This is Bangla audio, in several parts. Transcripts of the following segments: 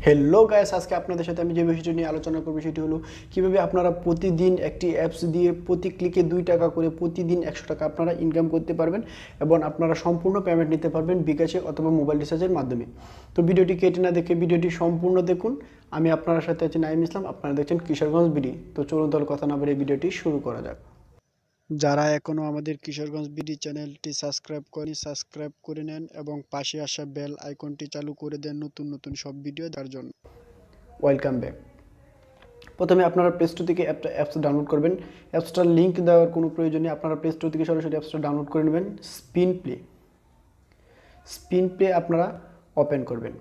हेलो गाइस आज के আপনাদের সাথে আমি যে বিষয়টি নিয়ে আলোচনা করব সেটি হলো কিভাবে আপনারা প্রতিদিন একটি অ্যাপস দিয়ে প্রতি ক্লিকে 2 টাকা করে প্রতিদিন 100 টাকা আপনারা ইনকাম করতে পারবেন এবং আপনারা সম্পূর্ণ পেমেন্ট নিতে পারবেন বিকাশে অথবা মোবাইল রিচার্জের মাধ্যমে। তো ভিডিওটি কেটে না দেখে ভিডিওটি সম্পূর্ণ দেখুন। আমি আপনাদের সাথে আছি নাইম ইসলাম, আপনারা দেখছেন কিশোরগঞ্জ বিডি। তো চলুন তাহলে কথা না বাড়িয়ে ভিডিওটি শুরু করা যাক। যারা এখনো আমাদের কিশোরগঞ্জ বিডি চ্যানেলটি সাবস্ক্রাইব করে নেন এবং পাশে আসা বেল আইকনটি চালু করে দেন নতুন নতুন সব ভিডিও দেখার জন্য। Welcome back. প্রথমে আপনারা প্লে স্টোর থেকে অ্যাপস ডাউনলোড করবেন। অ্যাপসটার লিঙ্ক দেওয়ার কোনো প্রয়োজন নেই, আপনারা প্লে স্টোর থেকে সরাসরি অ্যাপসটা ডাউনলোড করে নেবেন। স্পিন প্লে আপনারা ওপেন করবেন।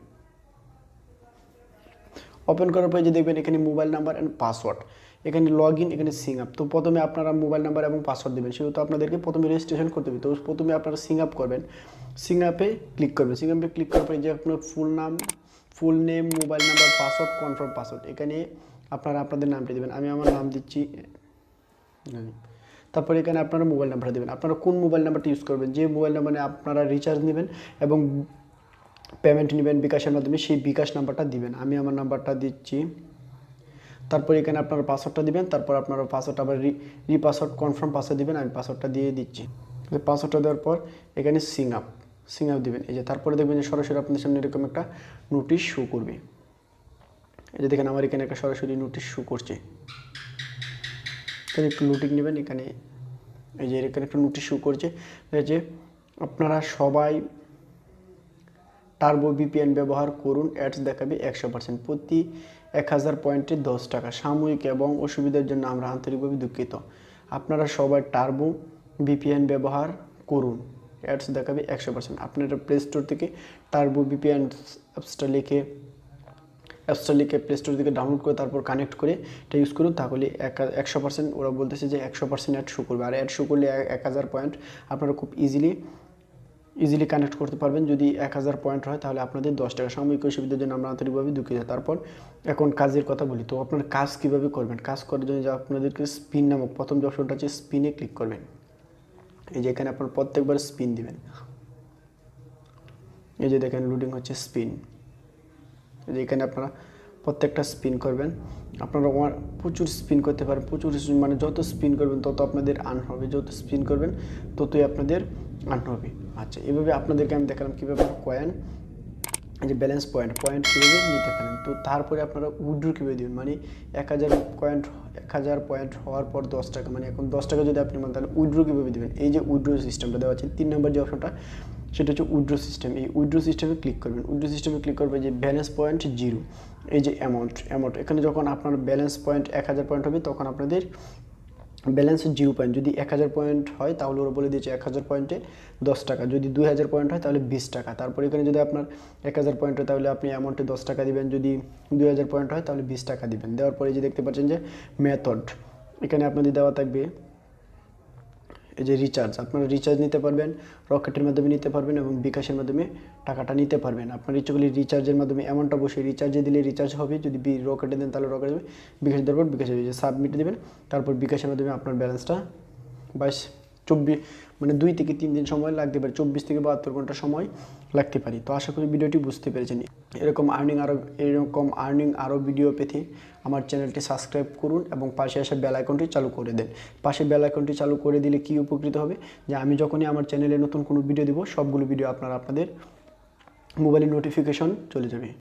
ওপেন করার পরে যে দেখবেন এখানে মোবাইল নাম্বার অ্যান্ড পাসওয়ার্ড, এখানে লগ ইন, এখানে সিং আপ। তো প্রথমে আপনারা মোবাইল নাম্বার এবং পাসওয়ার্ড দেবেন, সেহেতু আপনাদেরকে প্রথমে রেজিস্ট্রেশন করতে হবে। তো প্রথমে আপনারা সিং আপ করবেন, সিং আপে ক্লিক করবেন। সিং আপে ক্লিক করার পরে যে আপনার full name, mobile number, password, confirm password, এখানে আপনারা আপনাদের নামটি দেবেন। আমি আমার নাম দিচ্ছি। তারপরে এখানে আপনারা মোবাইল নাম্বারটা দেবেন। আপনারা কোন মোবাইল নাম্বারটা ইউজ করবেন, যে মোবাইল নাম্বারে আপনারা রিচার্জ নেবেন এবং পেমেন্ট নেবেন বিকাশের মাধ্যমে, সেই বিকাশ নাম্বারটা দিবেন। আমি আমার নাম্বারটা দিচ্ছি। তারপর এখানে আপনারা পাসওয়ার্ডটা দিবেন। তারপর আপনারা পাসওয়ার্ডটা আবার পাসওয়ার্ড, কনফার্ম পাসওয়ার্ড দিবেন। আমি পাসওয়ার্ডটা দিয়ে দিচ্ছি। পাসওয়ার্ডটা দেওয়ার পর এখানে সিং আপ দিবেন। এই যে তারপরে দেখবেন যে সরাসরি আপনাদের সামনে এরকম একটা নোটিশ শো করবে। এই যে দেখেন আমার এখানে একটা সরাসরি নোটিশ শো করছে। এখানে একটু লোডিং নেবেন। এখানে এই যে এখানে একটা নোটিশ শো করছে যে আপনারা সবাই টার্বো ভিপিএন ব্যবহার করুন, অ্যাডস দেখাবে 100%, প্রতি 1000 পয়েন্টে 10 টাকা। সাময়িক এবং অসুবিধার জন্য আমরা আন্তরিকভাবে দুঃখিত। আপনারা সবাই টার্বো ভিপিএন ব্যবহার করুন, অ্যাডস দেখাবে 100%। আপনারা প্লে স্টোর থেকে টার্বো ভিপিএন অ্যাপসটা লিখে প্লে স্টোর থেকে ডাউনলোড করে তারপর কানেক্ট করে এটা ইউজ করুন, তাহলে 100% ওরা বলতেছে যে 100% অ্যাড শো করবে। আর অ্যাড শো করলে 1000 পয়েন্ট আপনারা খুব ইজিলি কানেক্ট করতে পারবেন। যদি 1000 পয়েন্ট হয় তাহলে আপনাদের 10 টাকা। সাময়িক অসুবিধার জন্য আমরা আন্তরিকভাবে দুঃখিত। তারপর এখন কাজের কথা বলি। তো আপনার কাজ কীভাবে করবেন, কাজ করার জন্য যে আপনাদেরকে স্পিন নামক প্রথম যে অপশনটা আছে স্পিনে ক্লিক করবেন। এই যে এখানে আপনার প্রত্যেকবার স্পিন দিবেন। এই যে দেখেন লোডিং হচ্ছে স্পিন। এই যে এখানে আপনারা প্রত্যেকটা স্পিন করবেন। আপনারা প্রচুর স্পিন করতে পারেন, প্রচুর মানে যত স্পিন করবেন তত আপনাদের আর্ন হবে, যত স্পিন করবেন ততই আপনাদের আর্ন হবে। আচ্ছা, এভাবে আপনাদেরকে আমি দেখালাম কীভাবে কয়েন, এই যে ব্যালেন্স পয়েন্ট কীভাবে নিতে পারেন। তো তারপরে আপনারা উইথড্র কীভাবে দেবেন, মানে 1000 পয়েন্ট হওয়ার পর 10 টাকা, মানে এখন 10 টাকা যদি আপনি মানে তাহলে উইথড্র কীভাবে দেবেন। এই যে উইথড্র সিস্টেমটা দেওয়া আছে 3 নম্বর যে অপশনটা, সেটা হচ্ছে উইথড্র সিস্টেম। এই উইথড্র সিস্টেমে ক্লিক করবেন। উইথড্র সিস্টেমে ক্লিক করবে যে ব্যালেন্স পয়েন্ট 0, এই যে অ্যামাউন্ট এখানে যখন আপনার ব্যালেন্স পয়েন্ট 1000 পয়েন্ট হবে তখন আপনাদের ব্যালেন্স 0 পয়েন্ট। যদি 1000 পয়েন্ট হয় তাহলে ওরা বলে দিয়েছে 1000 পয়েন্টে 10 টাকা। যদি 2000 পয়েন্ট হয় তাহলে 20 টাকা। তারপর এখানে যদি আপনার 1000 পয়েন্ট হয় তাহলে আপনি অ্যামাউন্টে 10 টাকা দিবেন। যদি 2000 পয়েন্ট হয় তাহলে 20 টাকা দিবেন। দেওয়ার পরে যে দেখতে পাচ্ছেন যে মেথড, এখানে আপনাদের দেওয়া থাকবে এই যে রিচার্জ। আপনারা রিচার্জ নিতে পারবেন, রকেটের মাধ্যমে নিতে পারবেন এবং বিকাশের মাধ্যমে টাকাটা নিতে পারবেন। আপনার ইচ্ছে করলে রিচার্জের মাধ্যমে অ্যামাউন্টটা বসে রিচার্জে দিলে রিচার্জ হবে, যদি রকেটে দেন তাহলে রকেট দেবে, বিকাশ দেওয়ার পর বিকাশে যে সাবমিট দেবেন। তারপর বিকাশের মাধ্যমে আপনার ব্যালেন্সটা 24 মানে 2 থেকে 3 দিন সময় লাগতে পারে, 24 থেকে 72 ঘন্টা সময় লাগতে পারে। তো আশা করি ভিডিওটি বুঝতে পেরেছেন। এরকম আর্নিং আরও ভিডিও পেতে আমার চ্যানেলটি সাবস্ক্রাইব করুন এবং পাশে আসা বেল আইকনটি চালু করে দেন। পাশে বেল আইকনটি চালু করে দিলে কি উপকৃত হবে, যে আমি যখনই আমার চ্যানেলে নতুন কোনো ভিডিও দিব সবগুলো ভিডিও আপনাদের মোবাইলে নোটিফিকেশন চলে যাবে।